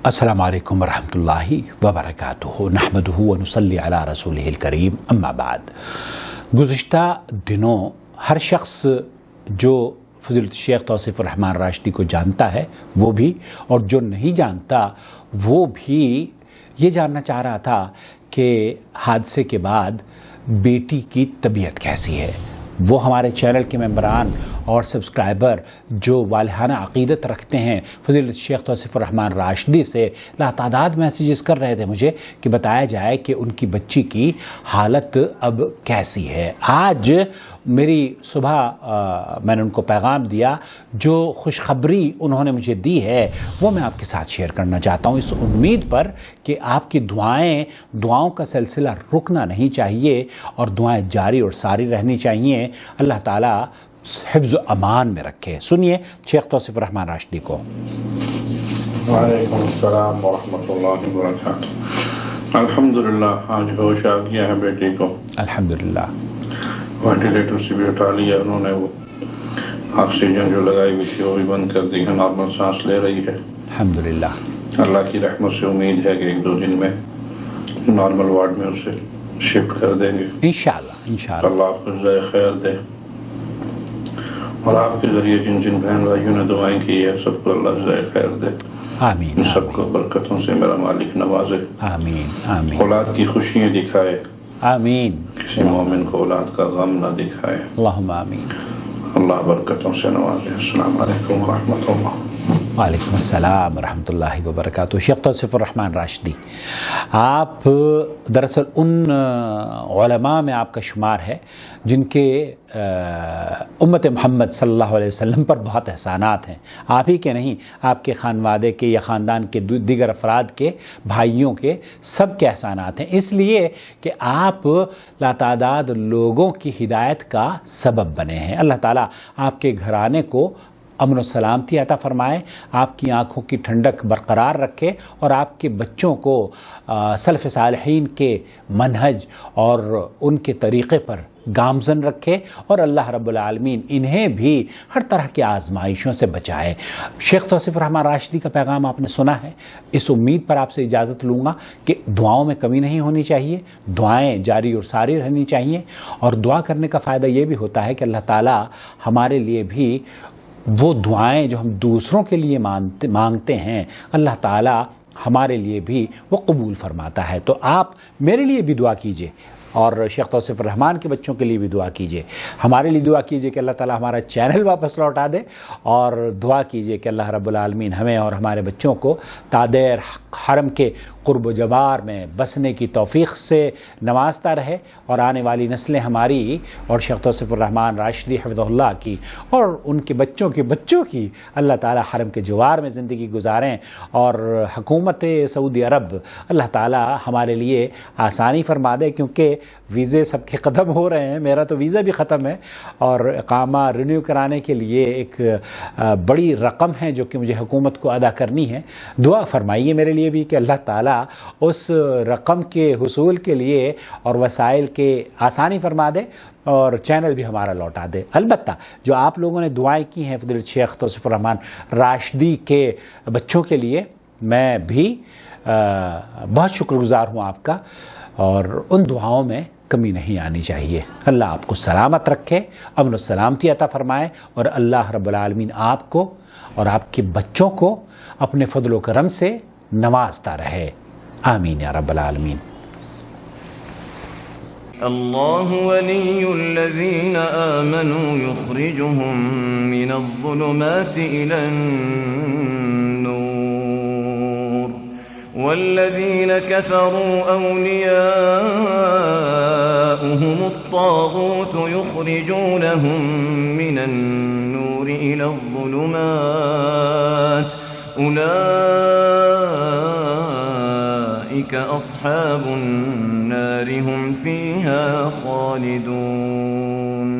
السلام علیکم ورحمۃ اللہ وبرکاتہ نحمدہ ونصلی علی رسولہ الکریم اما بعد۔ گزشتہ دنوں ہر شخص جو فضیلت شیخ توصیف الرحمان راشدی کو جانتا ہے وہ بھی، اور جو نہیں جانتا وہ بھی یہ جاننا چاہ رہا تھا کہ حادثے کے بعد بیٹی کی طبیعت کیسی ہے۔ وہ ہمارے چینل کے ممبران اور سبسکرائبر جو والہانہ عقیدت رکھتے ہیں فضیلت شیخ توصیف الرحمان راشدی سے لاتعداد میسیجز کر رہے تھے مجھے کہ بتایا جائے کہ ان کی بچی کی حالت اب کیسی ہے۔ آج میری صبح میں نے ان کو پیغام دیا، جو خوشخبری انہوں نے مجھے دی ہے وہ میں آپ کے ساتھ شیئر کرنا چاہتا ہوں، اس امید پر کہ آپ کی دعاؤں کا سلسلہ رکنا نہیں چاہیے اور دعائیں جاری اور ساری رہنی چاہیے۔ اللہ تعالیٰ حفظ و امان میں رکھے۔ سنیے شیخ توصیف الرحمان راشدی کو۔ وعلیکم السلام ورحمۃ اللہ وبرکاتہ۔ الحمدللہ آج ہوش آ گیا ہے بیٹی کو، الحمدللہ۔ وینٹیلیٹر سے بھی اٹھا لیا انہوں نے، وہ آکسیجن جو لگائی ہوئی تھی وہ بھی بند کر دی ہے، نارمل سانس لے رہی ہے الحمدللہ۔ اللہ کی رحمت سے امید ہے کہ ایک دو دن میں نارمل وارڈ میں اسے شفٹ کر دیں گے انشاءاللہ انشاءاللہ۔ اللہ آپ کو جزائے خیر دے، اور آپ کے ذریعے جن جن بہن بھائیوں نے دعائیں کی ہے سب کو اللہ جزائے خیر دے، آمین۔ ان سب کو برکتوں سے میرا مالک نوازے، آمین آمین اولاد کی خوشیاں دکھائے، آمین۔ کسی مومن کو اولاد کا غم نہ دکھائے، اللہم آمین۔ اللہ برکتوں سے نوازے۔ السلام علیکم ورحمۃ اللہ۔ وعلیکم السلام ورحمۃ اللہ وبرکاتہ۔ شیخ توصیف الرحمان راشدی، آپ دراصل ان علماء میں آپ کا شمار ہے جن کے امت محمد صلی اللہ علیہ وسلم پر بہت احسانات ہیں، آپ ہی کے نہیں، آپ کے خانوادے کے یا خاندان کے دیگر افراد کے، بھائیوں کے، سب کے احسانات ہیں، اس لیے کہ آپ لاتعداد لوگوں کی ہدایت کا سبب بنے ہیں۔ اللہ تعالیٰ آپ کے گھرانے کو امن و سلامتی عطا فرمائے، آپ کی آنکھوں کی ٹھنڈک برقرار رکھے، اور آپ کے بچوں کو سلف صالحین کے منہج اور ان کے طریقے پر گامزن رکھے، اور اللہ رب العالمین انہیں بھی ہر طرح کی آزمائشوں سے بچائے۔ شیخ توصیف الرحمان راشدی کا پیغام آپ نے سنا ہے، اس امید پر آپ سے اجازت لوں گا کہ دعاؤں میں کمی نہیں ہونی چاہیے، دعائیں جاری اور ساری رہنی چاہیے، اور دعا کرنے کا فائدہ یہ بھی ہوتا ہے کہ اللہ تعالیٰ ہمارے لیے بھی وہ دعائیں جو ہم دوسروں کے لیے مانگتے ہیں اللہ تعالیٰ ہمارے لیے بھی وہ قبول فرماتا ہے۔ تو آپ میرے لیے بھی دعا کیجئے، اور شیخ توصیف الرحمان کے بچوں کے لیے بھی دعا کیجئے، ہمارے لیے دعا کیجئے کہ اللہ تعالیٰ ہمارا چینل واپس لوٹا دے، اور دعا کیجئے کہ اللہ رب العالمین ہمیں اور ہمارے بچوں کو تادیر حرم کے قرب و جوار میں بسنے کی توفیق سے نوازتا رہے، اور آنے والی نسلیں ہماری اور شیخ توصیف الرحمان راشدی حفظہ اللہ کی اور ان کے بچوں کے بچوں کی اللہ تعالیٰ حرم کے جوار میں زندگی گزاریں، اور حکومت سعودی عرب اللہ تعالیٰ ہمارے لیے آسانی فرما دے، کیونکہ ویزے سب کے ختم ہو رہے ہیں، میرا تو ویزا بھی ختم ہے، اور اقامہ رینیو کرانے کے لیے ایک بڑی رقم ہے جو کہ مجھے حکومت کو ادا کرنی ہے۔ دعا فرمائیے میرے لیے بھی کہ اللہ تعالیٰ اس رقم کے حصول کے لیے اور وسائل کے آسانی فرما دے، اور چینل بھی ہمارا لوٹا دے۔ البتہ جو آپ لوگوں نے دعائیں کی ہیں فضیلت شیخ توصیف الرحمان راشدی کے بچوں کے لیے، میں بھی بہت شکر گزار ہوں آپ کا، اور ان دعاؤں میں کمی نہیں آنی چاہیے۔ اللہ آپ کو سلامت رکھے، امن و سلامتی عطا فرمائے، اور اللہ رب العالمین آپ کو اور آپ کے بچوں کو اپنے فضل و کرم سے نوازتا رہے، آمین یا رب العالمین۔ اللہ ولی الذین آمنوا یخرجهم من الظلمات إلى النور والذین کفروا أولیاؤهم الطاغوت یخرجونهم من النور إلى الظلمات أولئك أصحاب النار هم فيها خالدون۔